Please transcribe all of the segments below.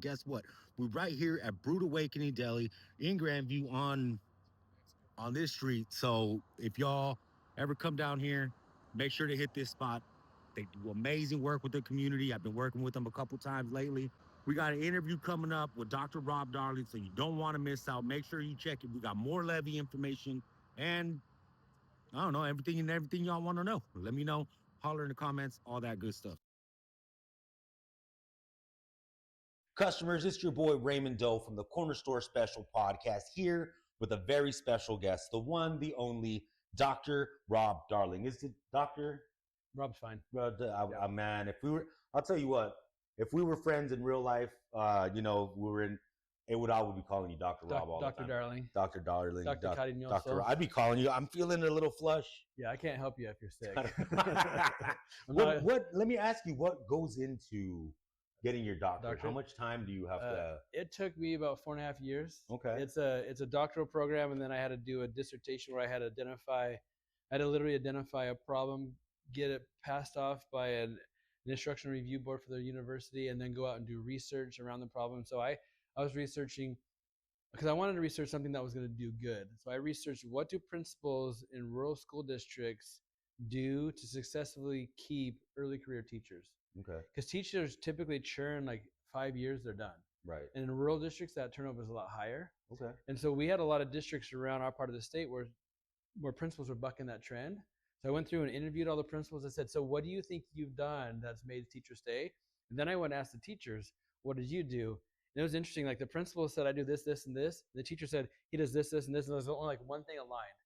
guess what? We're right here at Brewed Awakening Deli in Grandview on this street. So if y'all ever come down here, make sure to hit this spot. They do amazing work with the community. I've been working with them a couple times lately. We got an interview coming up with Dr. Rob Darling, so you don't want to miss out. Make sure you check it. We got more Levy information and I don't know, everything y'all want to know. Let me know. Holler in the comments, all that good stuff. Customers, it's your boy Raymond Doe from the Corner Store Special Podcast here with a very special guest, the one, the only, Dr. Rob Darling. Is it Dr.? Rob's fine. Man, I'll tell you what, if we were friends in real life, I would be calling you Dr. Rob all the time. Dr. Darling. Dr. Darling. Dr. Cariñoso. I'd be calling you. I'm feeling a little flush. Yeah, I can't help you if you're sick. Let me ask you, what goes into getting your doctorate? How much time do you have to? It took me about 4.5 years. Okay. It's a doctoral program, and then I had to do a dissertation where I had to literally identify a problem, get it passed off by an instructional review board for the university, and then go out and do research around the problem. So I was researching because I wanted to research something that was going to do good. So I researched, what do principals in rural school districts do to successfully keep early career teachers? Okay. Because teachers typically churn like 5 years, they're done. Right. And in rural districts, that turnover is a lot higher. Okay. And so we had a lot of districts around our part of the state where principals were bucking that trend. So I went through and interviewed all the principals. I said, so what do you think you've done that's made teachers stay? And then I went and asked the teachers, what did you do? And it was interesting. Like the principal said, I do this, this, and this. The teacher said, he does this, this, and this. And there was only like one thing aligned.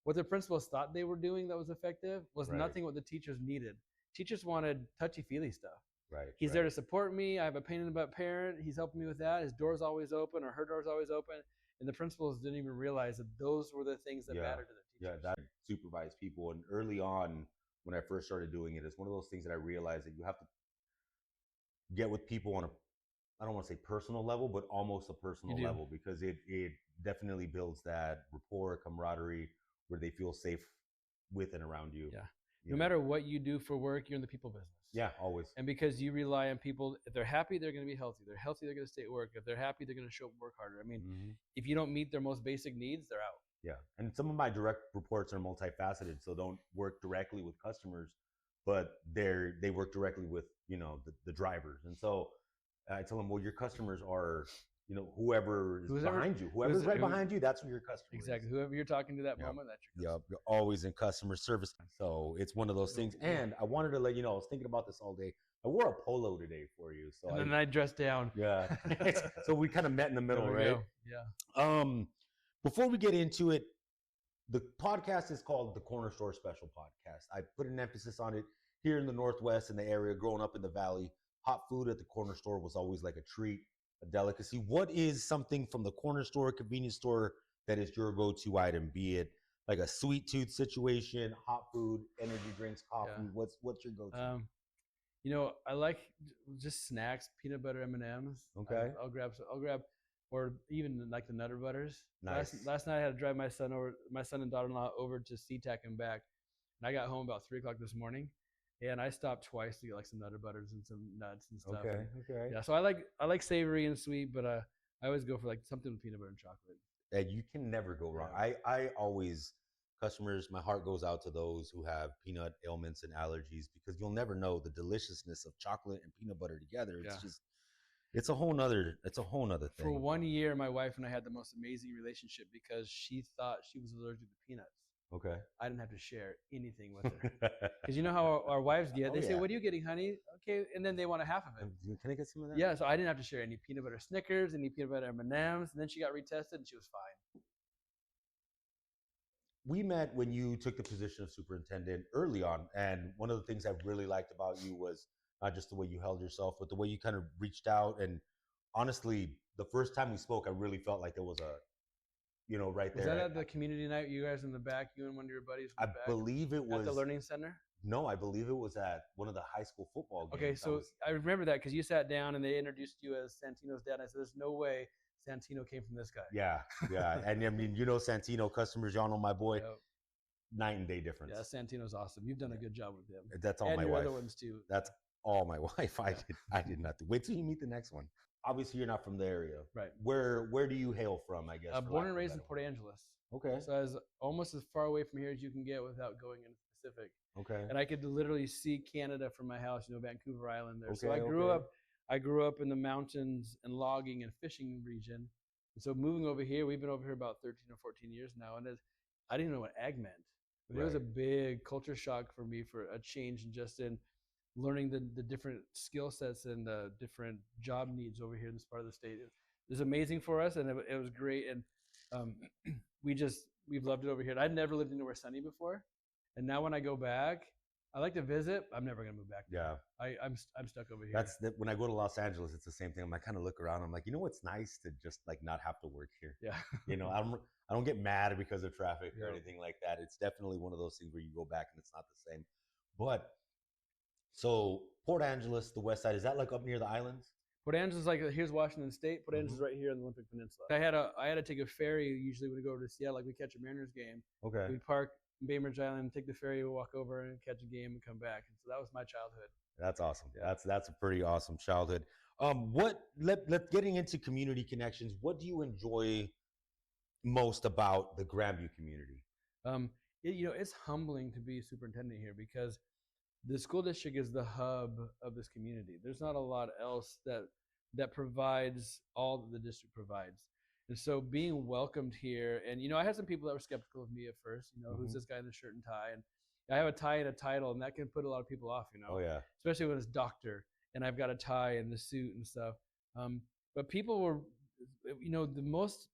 What the principals thought they were doing that was effective was nothing what the teachers needed. Teachers wanted touchy-feely stuff. Right. He's there to support me. I have a pain in the butt parent. He's helping me with that. His door's always open, or her door's always open. And the principals didn't even realize that those were the things that mattered to the teachers. Yeah, that supervise people. And early on, when I first started doing it, it's one of those things that I realized that you have to get with people on I don't want to say personal level, but almost a personal level, because it definitely builds that rapport, camaraderie, where they feel safe with and around you. Yeah. No matter what you do for work, you're in the people business. Yeah, always. And because you rely on people, if they're happy, they're going to be healthy. They're healthy, they're going to stay at work. If they're happy, they're going to show up and work harder. I mean, if you don't meet their most basic needs, they're out. Yeah. And some of my direct reports are multifaceted, so don't work directly with customers, but they work directly with, the drivers. And so I tell them, well, your customers are, whoever is behind you. Whoever's right behind you, that's who your customer is. Exactly. Whoever you're talking to that moment, that's your customer. Yeah, you're always in customer service. So it's one of those things. And I wanted to let you know, I was thinking about this all day. I wore a polo today for you. So and then I dressed down. Yeah. So we kind of met in the middle, right? Yeah. Before we get into it, the podcast is called the Corner Store Special Podcast. I put an emphasis on it here in the Northwest, in the area, growing up in the Valley. Hot food at the corner store was always like a treat, a delicacy. What is something from the corner store, convenience store, that is your go-to item? Be it like a sweet tooth situation, hot food, energy drinks, coffee. Yeah. What's your go-to? I like just snacks, peanut butter M&Ms. Okay. I'll grab, or even like the Nutter Butters. Nice. Last night I had to drive my son and daughter-in-law over to SeaTac and back, and I got home about 3:00 this morning. And I stopped twice to get like some Nutter Butters and some nuts and stuff. Okay. Yeah, so I like savory and sweet, but I always go for like something with peanut butter and chocolate. And you can never go wrong. Yeah. I always, customers, my heart goes out to those who have peanut ailments and allergies, because you'll never know the deliciousness of chocolate and peanut butter together. It's it's a whole nother thing. For 1 year, my wife and I had the most amazing relationship because she thought she was allergic to peanuts. Okay. I didn't have to share anything with her. Because you know how our wives get. They say, what are you getting, honey? Okay. And then they want a half of it. Can I get some of that? Yeah. So I didn't have to share any peanut butter Snickers, any peanut butter M&Ms. And then she got retested and she was fine. We met when you took the position of superintendent early on. And one of the things I really liked about you was not just the way you held yourself, but the way you kind of reached out. And honestly, the first time we spoke, I really felt like there was right there. Was that at the community night? You guys in the back, you and one of your buddies? I believe it was at the Learning Center. No, I believe it was at one of the high school football games. Okay, so I remember that because you sat down and they introduced you as Santino's dad. And I said, "There's no way Santino came from this guy." Yeah, and I mean, Santino customers, y'all know my boy. Yep. Night and day difference. Yeah, Santino's awesome. You've done a good job with him. That's all and my your wife. Other ones too. That's all my wife. I did nothing. Wait till you meet the next one. obviously you're not from the area. Right. Where do you hail from, I guess? Born and raised in Port Angeles. Okay. So I was almost as far away from here as you can get without going into Pacific. Okay. And I could literally see Canada from my house, Vancouver Island there. Okay, So I grew up in the mountains and logging and fishing region. And so moving over here, we've been over here about 13 or 14 years now. And I didn't know what ag meant. But it was a big culture shock for me, for a change just in learning the different skill sets and the different job needs over here in this part of the state. It was amazing for us, and it was great. And we've loved it over here. I'd never lived anywhere sunny before, and now when I go back, I like to visit. I'm never gonna move back. Yeah, I'm stuck over here. When I go to Los Angeles, it's the same thing. I kind of look around. I'm like, it's nice to just like not have to work here. Yeah. I don't get mad because of traffic or anything like that. It's definitely one of those things where you go back and it's not the same. But so Port Angeles, the west side, is that like up near the islands? Port Angeles is like, here's Washington State. Port Angeles is right here on the Olympic Peninsula. I had to take a ferry usually when we go over to Seattle, like we catch a Mariners game. Okay. We'd park in Bainbridge Island, take the ferry, walk over and catch a game and come back. And so that was my childhood. That's awesome. Yeah. That's a pretty awesome childhood. Getting into community connections, what do you enjoy most about the Grandview community? It's humbling to be superintendent here because the school district is the hub of this community. There's not a lot else that provides all that the district provides. And so being welcomed here, and I had some people that were skeptical of me at first, who's this guy in the shirt and tie? And I have a tie and a title, and that can put a lot of people off, Oh yeah. Especially when it's doctor and I've got a tie and the suit and stuff. But people were, the most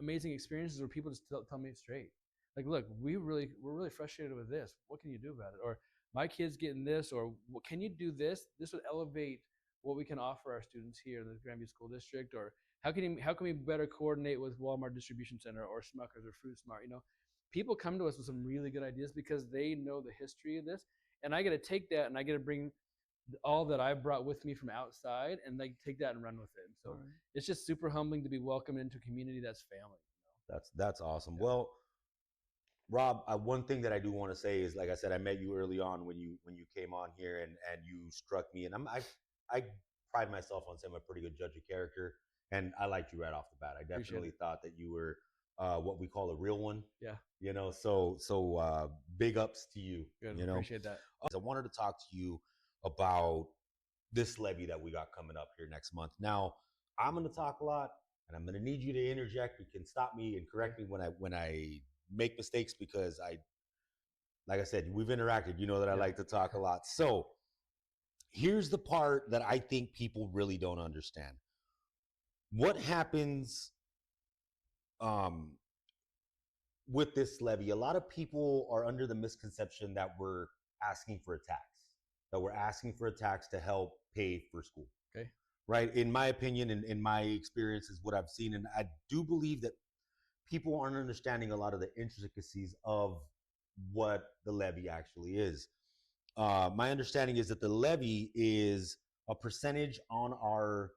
amazing experiences were people just tell me straight. Like, look, we're really frustrated with this. What can you do about it? Or my kid's getting this, or can you do this? This would elevate what we can offer our students here in the Grandview School District. Or how can we better coordinate with Walmart Distribution Center or Smucker's or Fruit Smart? People come to us with some really good ideas because they know the history of this, and I get to take that and I get to bring all that I've brought with me from outside and like take that and run with it. And so it's just super humbling to be welcomed into a community that's family. That's awesome. Yeah. Well, Rob, one thing that I do want to say is, like I said, I met you early on when you came on here, and you struck me, and I pride myself on saying I'm a pretty good judge of character, and I liked you right off the bat. I definitely thought that you were what we call a real one. Yeah. So big ups to you. Good. Appreciate that. I wanted to talk to you about this levy that we got coming up here next month. Now, I'm going to talk a lot, and I'm going to need you to interject. You can stop me and correct me when I make mistakes, because like I said, we've interacted. You know that I like to talk a lot. So here's the part that I think people really don't understand. What happens with this levy? A lot of people are under the misconception that we're asking for a tax, to help pay for school. Okay. Right. In my opinion, and in my experience, is what I've seen. And I do believe that people aren't understanding a lot of the intricacies of what the levy actually is. My understanding is that the levy is a percentage on our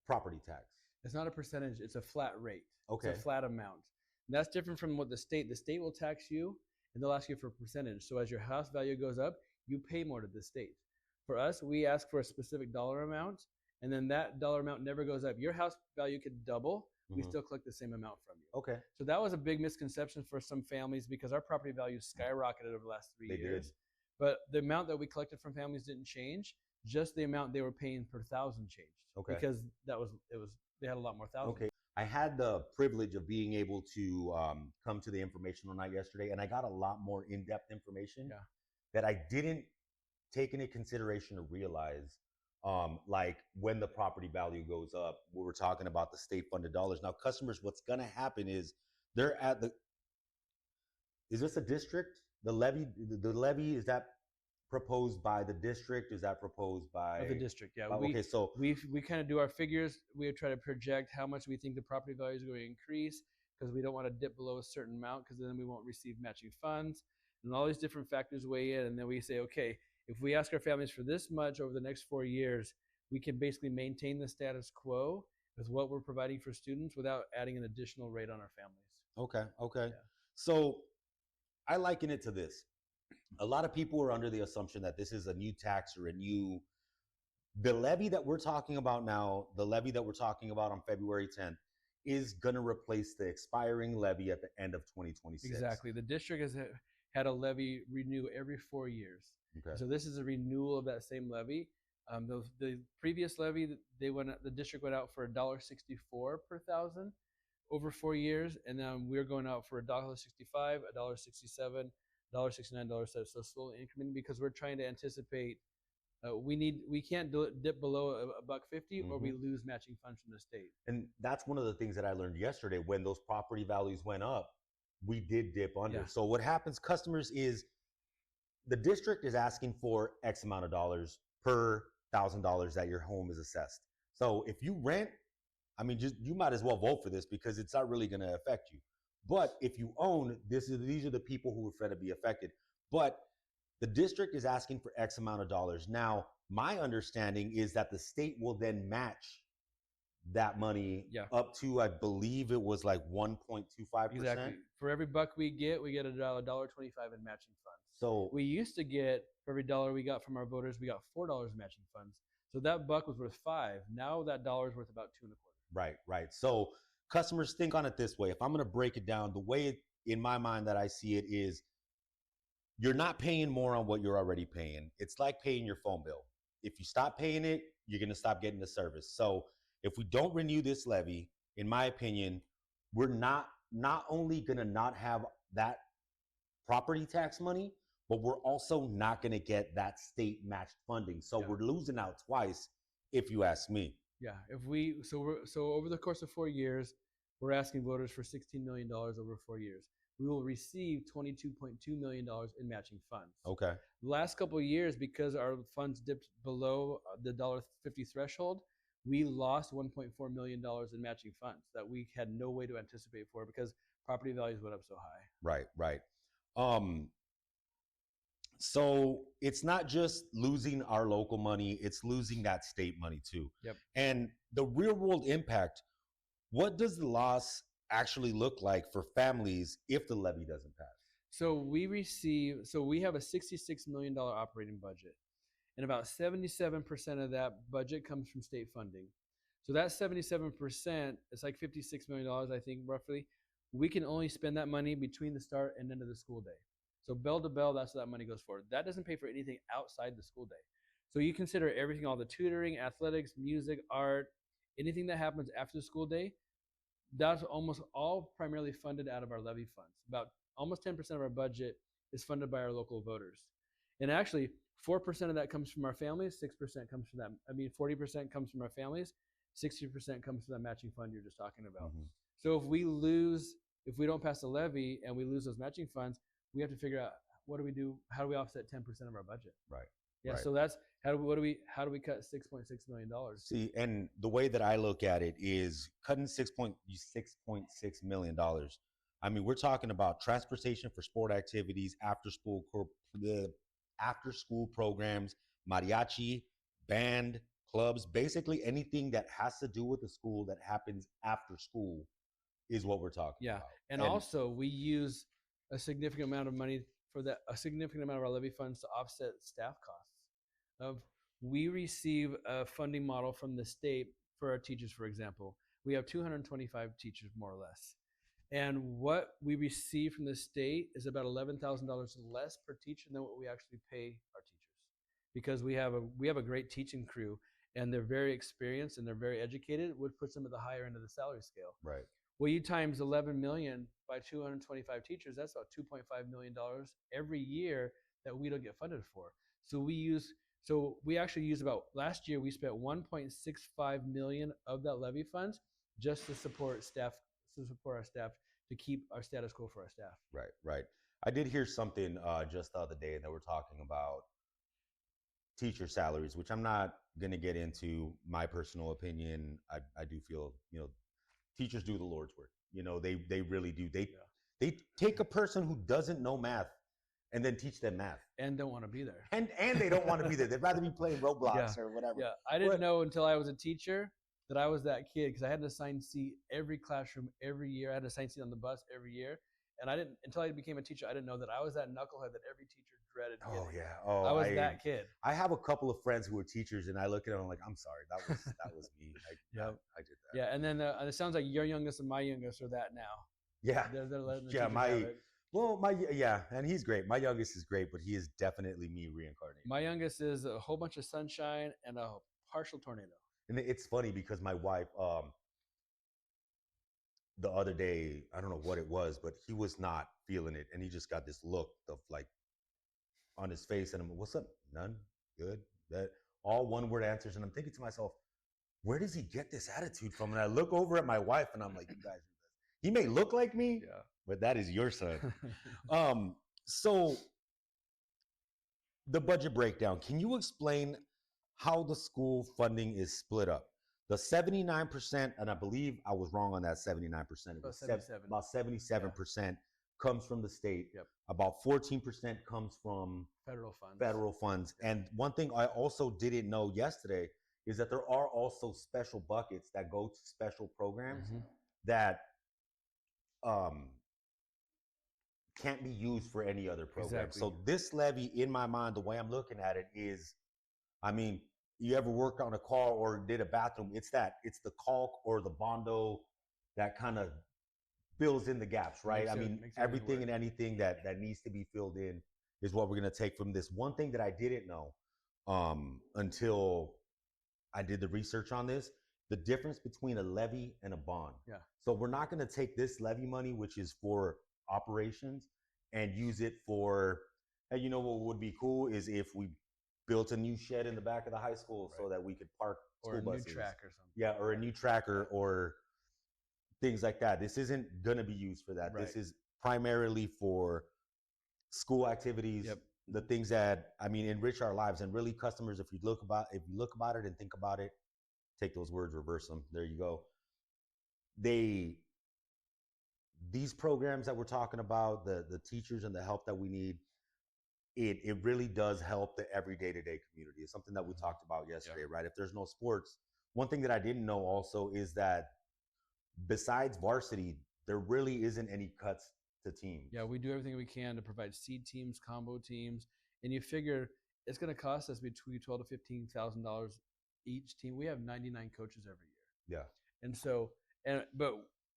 property tax. It's not a percentage, it's a flat rate. Okay. It's a flat amount. And that's different from what the state will tax you, and they'll ask you for a percentage. So as your house value goes up, you pay more to the state. For us, we ask for a specific dollar amount, and then that dollar amount never goes up. Your house value could double, we still collect the same amount from you. Okay. So that was a big misconception for some families, because our property value skyrocketed over the last 3 years. But the amount that we collected from families didn't change, just the amount they were paying per thousand changed. Okay. Because they had a lot more thousands. Okay. I had the privilege of being able to come to the informational night yesterday, and I got a lot more in-depth information that I didn't take into consideration or realize. Like when the property value goes up, we were talking about the state funded dollars. Now, customers, what's going to happen is is this a district? The levy, is that proposed by the district? Is that proposed by the district? Yeah. Okay. So we kind of do our figures. We try to project how much we think the property value is going to increase, because we don't want to dip below a certain amount, because then we won't receive matching funds, and all these different factors weigh in. And then we say, okay, if we ask our families for this much over the next 4 years, we can basically maintain the status quo with what we're providing for students without adding an additional rate on our families. Okay. Yeah. So I liken it to this. A lot of people are under the assumption that this is a new tax or a new The levy that we're talking about now, the levy that we're talking about on February 10th, is going to replace the expiring levy at the end of 2026. Exactly. The district has had a levy renew every 4 years. Okay. So this is a renewal of that same levy. The previous levy, the district went out for $1.64 per thousand over 4 years, and then we're going out for $1.65, $1.67, $1.69, so slowly incrementing, because we're trying to anticipate. We can't dip below $1.50, or we lose matching funds from the state. And that's one of the things that I learned yesterday. When those property values went up, we did dip under. Yeah. So what happens, customers, is the district is asking for X amount of dollars per $1,000 that your home is assessed. So if you rent, I mean, you might as well vote for this, because it's not really going to affect you. But if you own, these are the people who are going to be affected. But the district is asking for X amount of dollars. Now, my understanding is that the state will then match that money up to, I believe it was like 1.25%. Exactly. For every buck we get $1.25 in matching funds. So we used to get, for every dollar we got from our voters, we got $4 in matching funds. So that buck was worth $5. Now that dollar is worth about $2.25. Right. So customers, think on it this way. If I'm going to break it down, the way in my mind that I see it is, you're not paying more on what you're already paying. It's like paying your phone bill. If you stop paying it, you're going to stop getting the service. So if we don't renew this levy, in my opinion, we're not only going to not have that property tax money, but we're also not going to get that state matched funding. So we're losing out twice, if you ask me. Yeah. So over the course of 4 years, we're asking voters for $16 million over 4 years. We will receive $22.2 million in matching funds. Okay. The last couple of years, because our funds dipped below the $1.50 threshold, we lost $1.4 million in matching funds that we had no way to anticipate for, because property values went up so high. Right. So it's not just losing our local money, it's losing that state money too. Yep. And the real world impact, what does the loss actually look like for families if the levy doesn't pass? So we have a $66 million operating budget, and about 77% of that budget comes from state funding. So that 77%, it's like $56 million, I think, roughly. We can only spend that money between the start and end of the school day. So bell to bell, that's what that money goes for. That doesn't pay for anything outside the school day. So you consider everything, all the tutoring, athletics, music, art, anything that happens after the school day, that's almost all primarily funded out of our levy funds. About almost 10% of our budget is funded by our local voters. And actually, 4% of that comes from our families, 6% comes from that. 40% comes from our families, 60% comes from that matching fund you're just talking about. So if we don't pass the levy and we lose those matching funds, we have to figure out, what do we do? How do we offset 10% of our budget? Right. Yeah. Right. So that's how do we cut $6.6 million? See, and the way that I look at it is cutting $6.6 million. I mean, we're talking about transportation for sport activities, after school programs, mariachi, band, clubs, basically anything that has to do with the school that happens after school is what we're talking about. And also we use a significant amount of money for that, a significant amount of our levy funds to offset staff costs. We receive a funding model from the state for our teachers, for example. We have 225 teachers, more or less. And what we receive from the state is about $11,000 less per teacher than what we actually pay our teachers. Because we have a great teaching crew, and they're very experienced and they're very educated, which puts them at the higher end of the salary scale. Right. Well, you times 11 million by 225 teachers, that's about $2.5 million every year that we don't get funded for. So we actually use last year we spent $1.65 million of that levy funds just to support our staff, to keep our status quo for our staff. Right. I did hear something just the other day that we're talking about teacher salaries, which I'm not going to get into. My personal opinion, I do feel, teachers do the Lord's work. They really do. They take a person who doesn't know math and then teach them math. And don't want to be there. And they don't want to be there. They'd rather be playing Roblox or whatever. Yeah, I didn't know until I was a teacher that I was that kid, because I had an assigned seat every classroom every year. I had an assigned seat on the bus every year. And until I became a teacher, I didn't know that I was that knucklehead that every teacher regretted Oh getting. yeah. Oh, I was that kid. I have a couple of friends who are teachers, and I look at them like, I'm sorry, that was me. Yep. I did that. Yeah, and then it sounds like your youngest and my youngest are that now. Yeah. They're letting the Yeah, teachers have it. Well, and he's great. My youngest is great, but he is definitely me reincarnated. My youngest is a whole bunch of sunshine and a partial tornado. And it's funny because my wife, the other day, I don't know what it was, but he was not feeling it, and he just got this look of like on his face, and I'm, what's up? None. Good. That all one word answers, and I'm thinking to myself, where does he get this attitude from? And I look over at my wife, and I'm like, you guys, he may look like me, Yeah. but that is your son. So the budget breakdown. Can you explain how the school funding is split up? The 79%, and I believe I was wrong on that 79%. About 77. About 77% comes from the state. Yep. About 14% comes from federal funds. And one thing I also didn't know yesterday is that there are also special buckets that go to special programs that can't be used for any other program. Exactly. So this levy, in my mind, the way I'm looking at it is, I mean, you ever worked on a car or did a bathroom, it's the caulk or the Bondo that kind of fills in the gaps, right? Everything and anything that needs to be filled in is what we're going to take from this. One thing that I didn't know until I did the research on this, the difference between a levy and a bond. Yeah. So we're not going to take this levy money, which is for operations, and use it for, and you know what would be cool is if we built a new shed in the back of the high school so that we could park school buses. Or a new track or something. Yeah, or a new tracker or things like that. This isn't going to be used for that. Right. This is primarily for school activities, the things that, I mean, enrich our lives. And really, customers, if you look about it and think about it, take those words, reverse them. There you go. These programs that we're talking about, the teachers and the help that we need, it really does help the everyday to-day community. It's something that we talked about yesterday, right? If there's no sports, one thing that I didn't know also is that besides varsity, there really isn't any cuts to teams. Yeah, we do everything we can to provide seed teams, combo teams, and you figure it's going to cost us between $12,000 to $15,000 each team. We have 99 coaches every year. Yeah. And so, but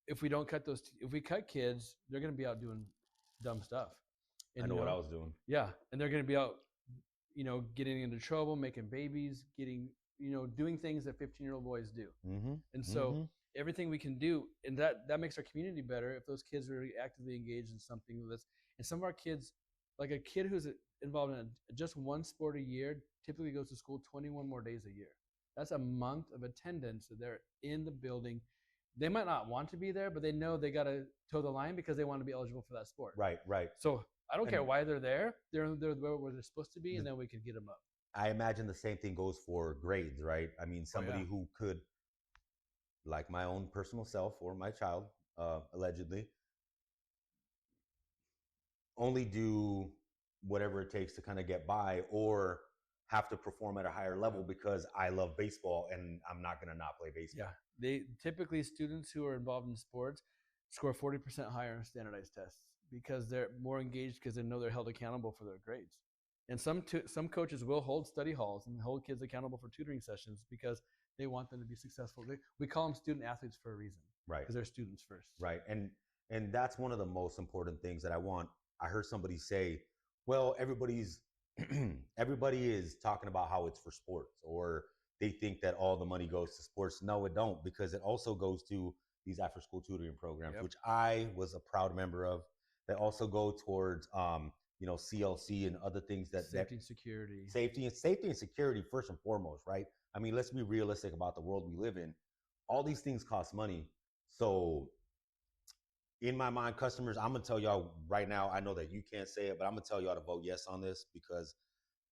if we don't cut if we cut kids, they're going to be out doing dumb stuff. And, I know what I was doing. Yeah, and they're going to be out, getting into trouble, making babies, doing things that 15-year-old boys do. And so everything we can do, and that makes our community better if those kids are actively engaged in something with us. And some of our kids, like a kid who's involved in just one sport a year, typically goes to school 21 more days a year. That's a month of attendance that they're in the building. They might not want to be there, but they know they got to toe the line because they want to be eligible for that sport. Right. So I don't care why they're there. They're where they're supposed to be, and then we can get them up. I imagine the same thing goes for grades, right? I mean, somebody who could, like my own personal self or my child, allegedly, only do whatever it takes to kind of get by, or have to perform at a higher level because I love baseball and I'm not going to not play baseball. Yeah. They typically, students who are involved in sports score 40% higher on standardized tests because they're more engaged because they know they're held accountable for their grades. And some coaches will hold study halls and hold kids accountable for tutoring sessions because they want them to be successful. We call them student athletes for a reason, right? Because they're students first, right? And that's one of the most important things that I heard somebody say, well, everybody is talking about how it's for sports, or they think that all the money goes to sports. No, it don't, because it also goes to these after-school tutoring programs, which I was a proud member of, that also go towards, CLC and other things safety and security. Safety and security first and foremost, right? I mean, let's be realistic about the world we live in. All these things cost money. So in my mind, customers, I'm going to tell y'all right now, I know that you can't say it, but I'm going to tell y'all to vote yes on this, because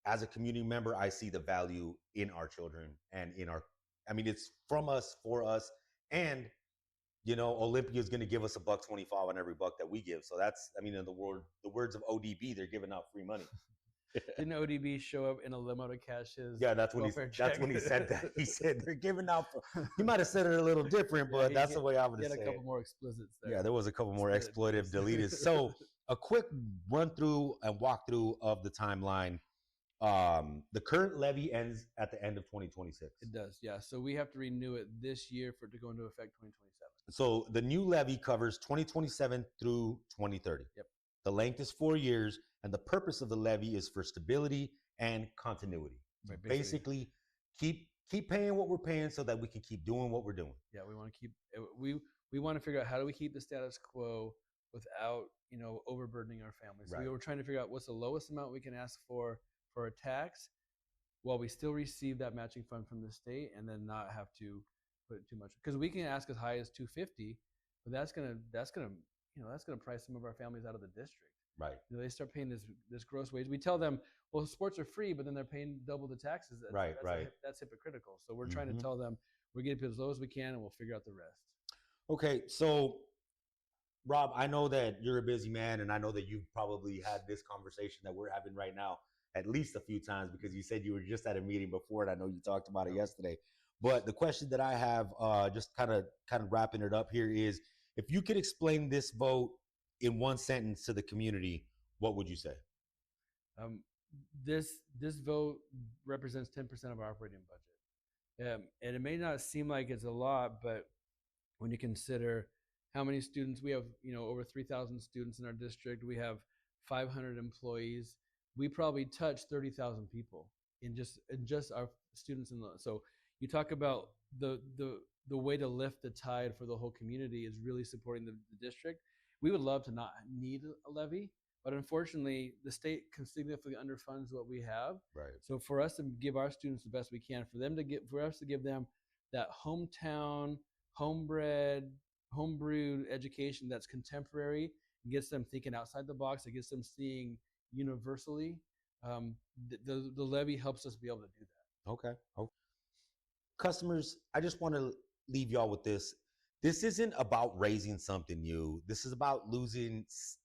as a community member, I see the value in our children and it's from us, for us. And, Olympia is going to give us $1.25 on every buck that we give. So that's, in the words of ODB, they're giving out free money. Didn't ODB show up in a limo to cash his? Yeah, that's when he said that. He said they're giving out. He might have said it a little different, but that's the way I would say it. He had a couple more explicits there. Yeah, there was a couple more exploitive deleted. So a quick run through and walkthrough of the timeline. The current levy ends at the end of 2026. It does, yeah. So we have to renew it this year for it to go into effect 2027. So the new levy covers 2027 through 2030. Yep. The length is 4 years, and the purpose of the levy is for stability and continuity. Right, basically, keep paying what we're paying so that we can keep doing what we're doing. Yeah, we want to keep we want to figure out how do we keep the status quo without overburdening our families. So Right. we're trying to figure out what's the lowest amount we can ask for a tax, while we still receive that matching fund from the state, and then not have to put too much, because we can ask as high as $250, but that's gonna price some of our families out of the district. Right. They start paying this gross wage. We tell them, well, sports are free, but then they're paying double the taxes. That's hypocritical. So we're trying to tell them we're getting it as low as we can, and we'll figure out the rest. Okay, so Rob, I know that you're a busy man, and I know that you've probably had this conversation that we're having right now at least a few times, because you said you were just at a meeting before, and I know you talked about it yesterday. But the question that I have, just kind of wrapping it up here, is if you could explain this vote in one sentence to the community, what would you say? This vote represents 10% of our operating budget, and it may not seem like it's a lot, but when you consider how many students we have, over 3,000 students in our district, we have 500 employees. We probably touch 30,000 people in just our students. So you talk about the way to lift the tide for the whole community is really supporting the district. We would love to not need a levy, but unfortunately, the state significantly underfunds what we have. Right. So for us to give our students the best we can, for us to give them that hometown, homebred, homebrewed education that's contemporary, gets them thinking outside the box, it gets them seeing universally. The levy helps us be able to do that. Okay. Customers, I just want to leave y'all with this. This isn't about raising something new. This is about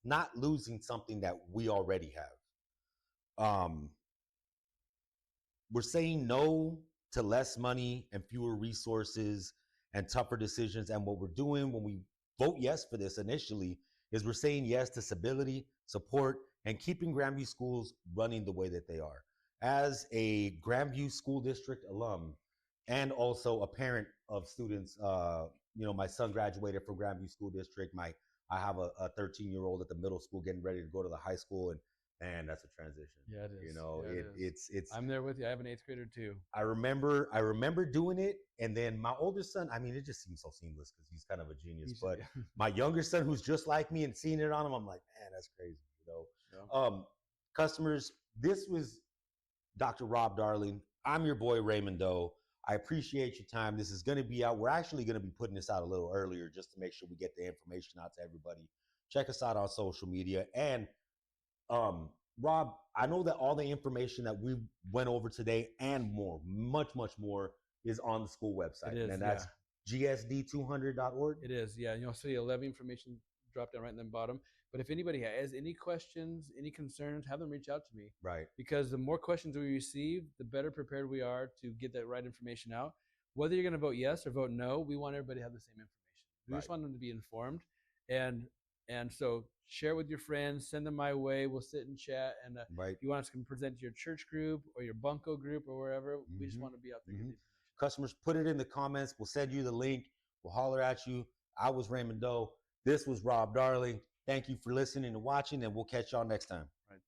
not losing something that we already have. We're saying no to less money and fewer resources and tougher decisions. And what we're doing when we vote yes for this initially is we're saying yes to stability, support, and keeping Grandview schools running the way that they are. As a Grandview School District alum, and also a parent of students, my son graduated from Grandview School District. I have a 13-year-old at the middle school getting ready to go to the high school, and man, that's a transition. Yeah, it is. It's. I'm there with you. I have an 8th grader too. I remember doing it, and then my older son. I mean, it just seems so seamless because he's kind of a genius. But my younger son, who's just like me, and seeing it on him, I'm like, man, that's crazy. Yeah. Customers, this was Dr. Rob Darling. I'm your boy Raymond Doe. I appreciate your time. This is going to be out. We're actually going to be putting this out a little earlier just to make sure we get the information out to everybody. Check us out on social media. And Rob, I know that all the information that we went over today and more, much, much more, is on the school website. It is, and that's gsd200.org. It is, yeah. You'll see a levy information drop down right in the bottom. But if anybody has any questions, any concerns, have them reach out to me. Right. Because the more questions we receive, the better prepared we are to get that right information out. Whether you're going to vote yes or vote no, we want everybody to have the same information. We just want them to be informed. And so share with your friends, send them my way. We'll sit and chat. And if you want us to present to your church group or your bunco group or wherever, we just want to be out there. Customers, put it in the comments. We'll send you the link. We'll holler at you. I was Raymond Doe. This was Rob Darling. Thank you for listening and watching, and we'll catch y'all next time. All right.